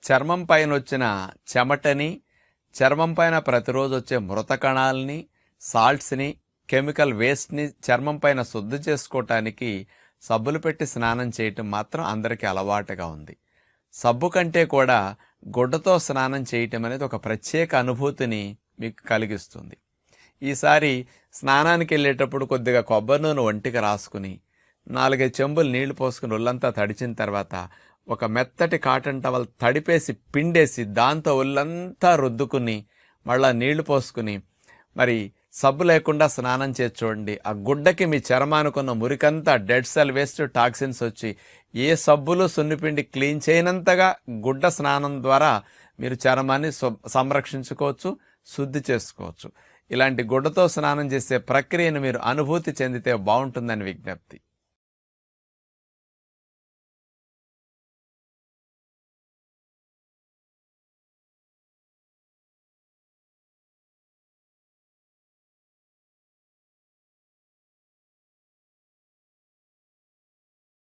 చర్మం పైన వచ్చిన చెమటని, చర్మం పైన ప్రతిరోజు వచ్చే మృత కణాలని, సాల్ట్స్ని, కెమికల్ వేస్ట్ని చర్మం పైన శుద్ధి చేసుకోవటానికి సబ్బులు పెట్టి స్నానం చేయటం మాత్రం అందరికీ అలవాటుగా ఉంది. సబ్బు కంటే కూడా గుడ్డతో స్నానం చేయటం అనేది ఒక ప్రత్యేక అనుభూతిని మీకు కలిగిస్తుంది. ఈసారి స్నానానికి వెళ్ళేటప్పుడు కొద్దిగా కొబ్బరి నూనె ఒంటికి రాసుకుని 4-5 చెంబులు నీళ్లు పోసుకుని ఒళ్ళంతా తడిచిన తర్వాత ఒక మెత్తటి కాటన్ టవల్ తడిపేసి పిండేసి దాంతో ఒళ్ళంతా రుద్దుకుని మళ్ళా నీళ్లు పోసుకుని మరి సబ్బు లేకుండా స్నానం చేసి చూడండి. ఆ గుడ్డకి మీ చర్మానుకున్న మురికంతా డెడ్ సెల్ వేస్ట్ టాక్సిన్స్ వచ్చి ఏ సబ్బులు సున్నిపిండి క్లీన్ చేయనంతగా గుడ్డ స్నానం ద్వారా మీరు చర్మాన్ని సంరక్షించుకోవచ్చు, శుద్ధి చేసుకోవచ్చు. ఇలాంటి గుడ్డతో స్నానం చేసే ప్రక్రియను మీరు అనుభూతి చెందితే బాగుంటుందని విజ్ఞప్తి.